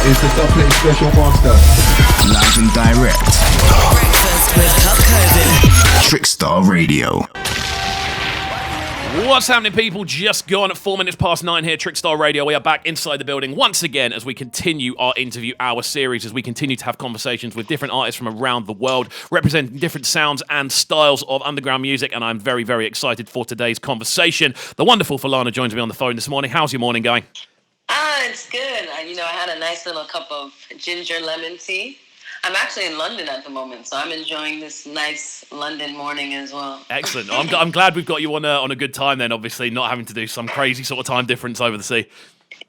It's the Dubplate Special Master. Live and direct. Breakfast with CubCamTV. Trickstar Radio. What's happening, people? Just gone at 4 minutes past 9 here, Trickstar Radio. We are back inside the building once again as we continue our interview hour series, as we continue to have conversations with different artists from around the world, representing different sounds and styles of underground music, and I'm very, very excited for today's conversation. The wonderful Falana joins me on the phone this morning. How's your morning going? It's good. I had a nice little cup of ginger lemon tea. I'm actually in London at the moment, so I'm enjoying this nice London morning as well. Excellent. I'm glad we've got you on a good time then, obviously, not having to do some crazy sort of time difference over the sea.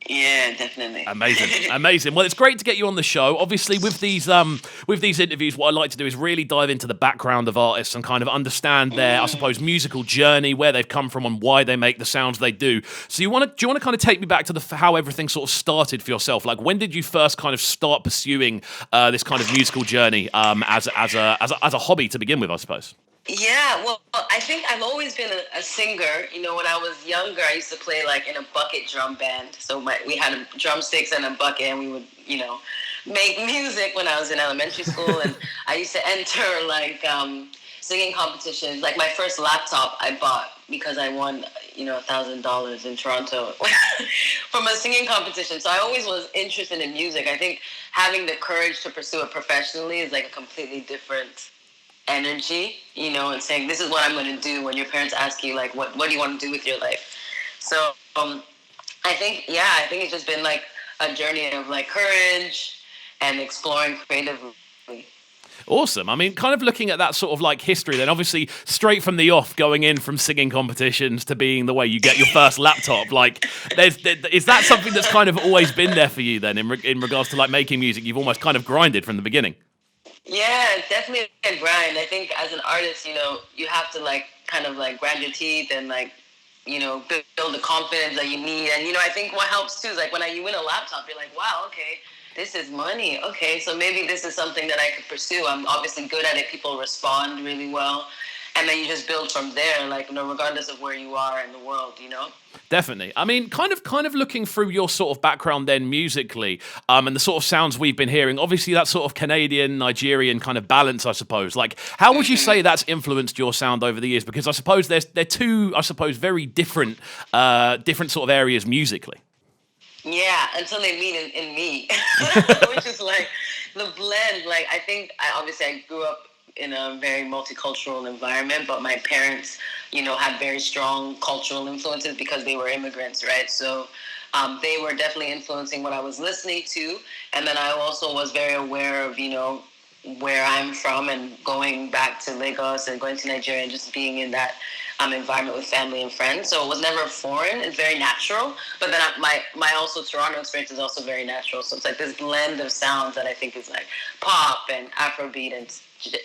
Yeah, definitely. Amazing. Well, it's great to get you on the show. Obviously, with these interviews, what I like to do is really dive into the background of artists and kind of understand their, I suppose, musical journey, where they've come from, and why they make the sounds they do. So, do you want to kind of take me back to how everything sort of started for yourself? Like, when did you first kind of start pursuing this kind of musical journey as a hobby to begin with, I suppose? Yeah, well, I think I've always been a singer. When I was younger, I used to play like in a bucket drum band. So we had drumsticks and a bucket, and we would, make music when I was in elementary school. And I used to enter like singing competitions. Like my first laptop I bought because I won, $1,000 in Toronto from a singing competition. So I always was interested in music. I think having the courage to pursue it professionally is like a completely different energy, and saying this is what I'm going to do when your parents ask you like what do you want to do with your life. So I think it's just been like a journey of like courage and exploring creatively. Awesome. I mean, kind of looking at that sort of like history then, obviously straight from the off, going in from singing competitions to being the way you get your first laptop, like is that something that's kind of always been there for you then in regards to like making music? You've almost kind of grinded from the beginning. Yeah, it's definitely a grind. I think as an artist, you have to like kind of like grind your teeth and like, build the confidence that you need. And, I think what helps too is like when you win a laptop, you're like, wow, okay, this is money. Okay, so maybe this is something that I could pursue. I'm obviously good at it. People respond really well. And then you just build from there, like, regardless of where you are in the world, Definitely. I mean, kind of looking through your sort of background then musically, and the sort of sounds we've been hearing, obviously that sort of Canadian, Nigerian kind of balance, I suppose. Like, how would you say that's influenced your sound over the years? Because I suppose they're two, very different sort of areas musically. Yeah, until they meet in me, which is like the blend. Like, I think I grew up in a very multicultural environment, but my parents, had very strong cultural influences because they were immigrants, right? So they were definitely influencing what I was listening to. And then I also was very aware of, where I'm from and going back to Lagos and going to Nigeria and just being in that environment with family and friends. So it was never foreign. It's very natural. But then my also Toronto experience is also very natural. So it's like this blend of sounds that I think is like pop and Afrobeat and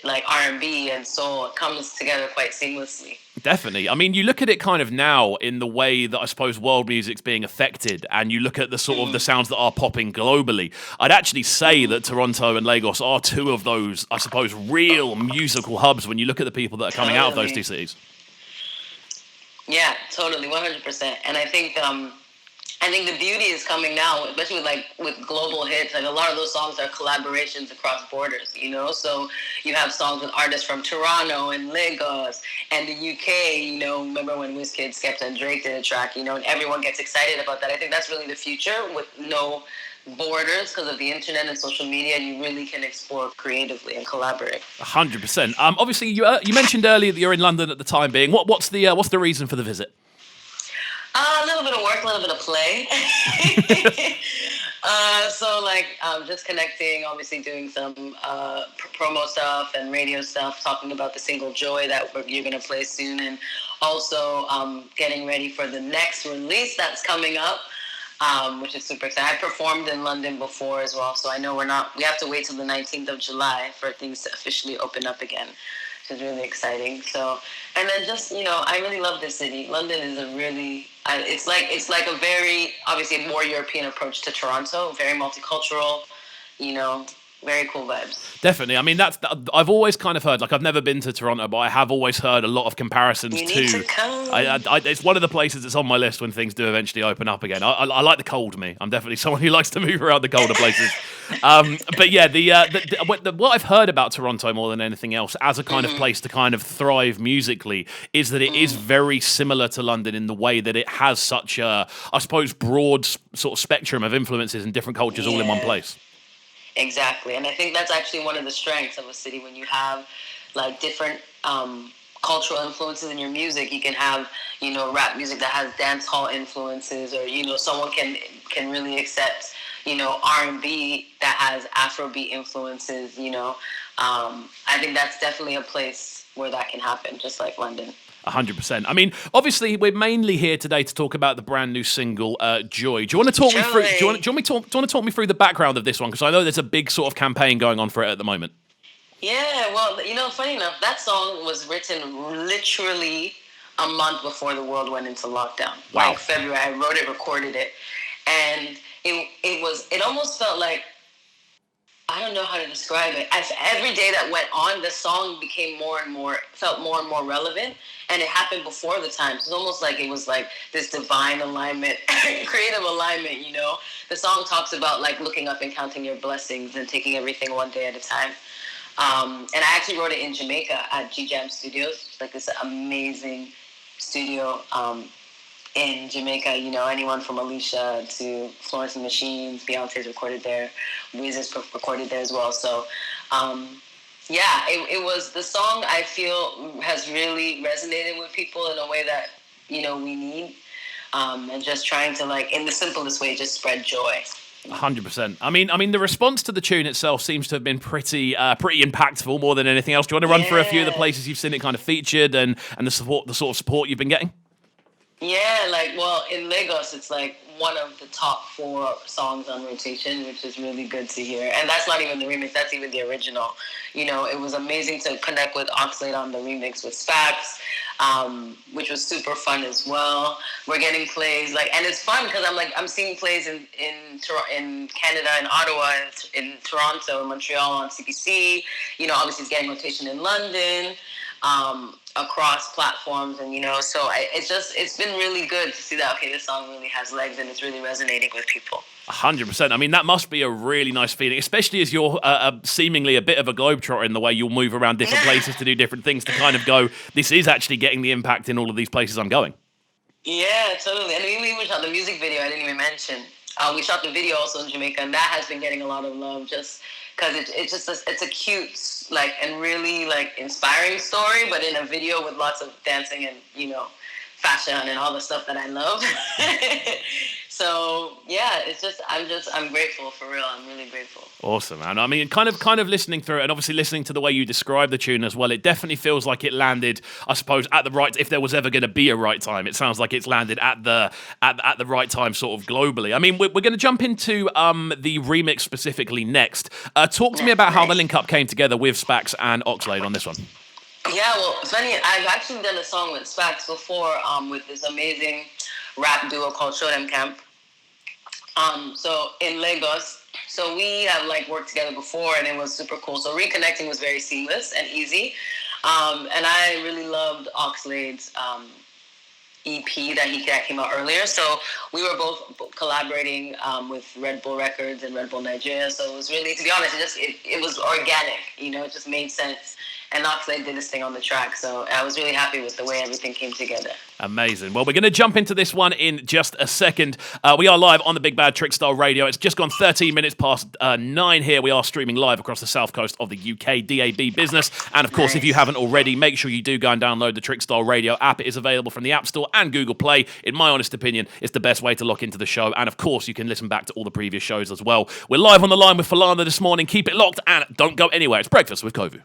like R&B and soul. It comes together quite seamlessly. Definitely. I mean, you look at it kind of now in the way that I suppose world music's being affected, and you look at the sort of the sounds that are popping globally. I'd actually say that Toronto and Lagos are two of those, I suppose, real musical hubs when you look at the people that are coming out of those two cities. Yeah, totally, 100%. And I think the beauty is coming now, especially with global hits. Like a lot of those songs are collaborations across borders, So you have songs with artists from Toronto and Lagos and the UK. Remember when Wizkid, Skepta, and Drake did a track, and everyone gets excited about that. I think that's really the future with no borders because of the internet and social media. You really can explore creatively and collaborate. 100%. Obviously, you mentioned earlier that you're in London at the time being. What's the reason for the visit? A little bit of work, a little bit of play. Just connecting, obviously doing some promo stuff and radio stuff, talking about the single Joy that you're going to play soon, and also getting ready for the next release that's coming up, which is super exciting. I performed in London before as well, so I know we have to wait till the 19th of July for things to officially open up again. Which is really exciting. So, and then just, I really love this city. London is it's like a very, obviously a more European approach to Toronto, very multicultural, Very cool vibes. Definitely. I mean, I've always kind of heard, like, I've never been to Toronto, but I have always heard a lot of comparisons You need to come. It's one of the places that's on my list when things do eventually open up again. I like the cold, me. I'm definitely someone who likes to move around the colder places. But yeah, what I've heard about Toronto more than anything else as a kind of place to kind of thrive musically is that it is very similar to London in the way that it has such a, I suppose, broad sort of spectrum of influences and different cultures all in one place. Exactly. And I think that's actually one of the strengths of a city when you have like different cultural influences in your music. You can have, rap music that has dance hall influences, or, someone can really accept, R&B that has Afrobeat influences, I think that's definitely a place where that can happen, just like London. 100%. I mean, obviously, we're mainly here today to talk about the brand new single, Joy. Do you want to talk me through? Do you want to talk me through the background of this one? Because I know there's a big sort of campaign going on for it at the moment. Yeah, well, funny enough, that song was written literally a month before the world went into lockdown. Wow. Like February, I wrote it, recorded it, and it almost felt like, I don't know how to describe it. Every day that went on, the song became felt more and more relevant, and it happened before the time. So it's almost like it was like this divine alignment, creative alignment, The song talks about like looking up and counting your blessings and taking everything one day at a time. And I actually wrote it in Jamaica at G-Jam Studios, like this amazing studio in Jamaica. Anyone from Alicia to Florence and the Machines, Beyonce's recorded there, Wiz is recorded there as well. So, it was the song I feel has really resonated with people in a way that, we need, and just trying to, like, in the simplest way, just spread joy. 100%. I mean, the response to the tune itself seems to have been pretty impactful more than anything else. Do you want to run through a few of the places you've seen it kind of featured and the sort of support you've been getting? Yeah, in Lagos, it's like one of the top 4 songs on rotation, which is really good to hear. And that's not even the remix, that's even the original. It was amazing to connect with Oxlade on the remix with Spax, which was super fun as well. We're getting plays, and it's fun because I'm seeing plays in Canada, in Ottawa, in Toronto, in Montreal on CBC. Obviously it's getting rotation in London. Across platforms, and so it's been really good to see that, okay, this song really has legs and it's really resonating with people. 100%. I mean, that must be a really nice feeling, especially as you're seemingly a bit of a globetrotter in the way you'll move around different places to do different things, to kind of go, this is actually getting the impact in all of these places I'm going. Yeah, totally. And we even shot the music video, I didn't even mention. We shot the video also in Jamaica, and that has been getting a lot of love just because it's a cute, and really, inspiring story, but in a video with lots of dancing and, fashion and all the stuff that I love. So, yeah, I'm grateful, for real. I'm really grateful. Awesome, man. I mean, kind of listening through it, and obviously listening to the way you describe the tune as well, it definitely feels like it landed, I suppose, at the right, if there was ever going to be a right time, it sounds like it's landed at the right time sort of globally. I mean, we're going to jump into the remix specifically next. Talk to me about how the link-up came together with Spax and Oxlade on this one. Yeah, well, it's funny. I've actually done a song with Spax before with this amazing rap duo called Show Them Camp. So in Lagos, so we have worked together before, and it was super cool. So reconnecting was very seamless and easy. And I really loved Oxlade's EP that came out earlier. So we were both collaborating with Red Bull Records and Red Bull Nigeria. So it was really, to be honest, it was organic. It just made sense. And Oxlade did this thing on the track, so I was really happy with the way everything came together. Amazing. Well, we're going to jump into this one in just a second. We are live on the Big Bad Trickstar Radio. It's just gone 13 minutes past 9 here. We are streaming live across the south coast of the UK, DAB business. And of course, if you haven't already, make sure you do go and download the Trickstar Radio app. It is available from the App Store and Google Play. In my honest opinion, it's the best way to lock into the show. And of course, you can listen back to all the previous shows as well. We're live on the line with Falana this morning. Keep it locked and don't go anywhere. It's Breakfast with KXVU.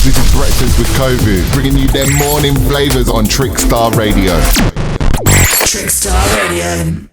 This is Breakfast with KXVU, bringing you them morning flavors on Trickstar Radio. Trickstar Radio.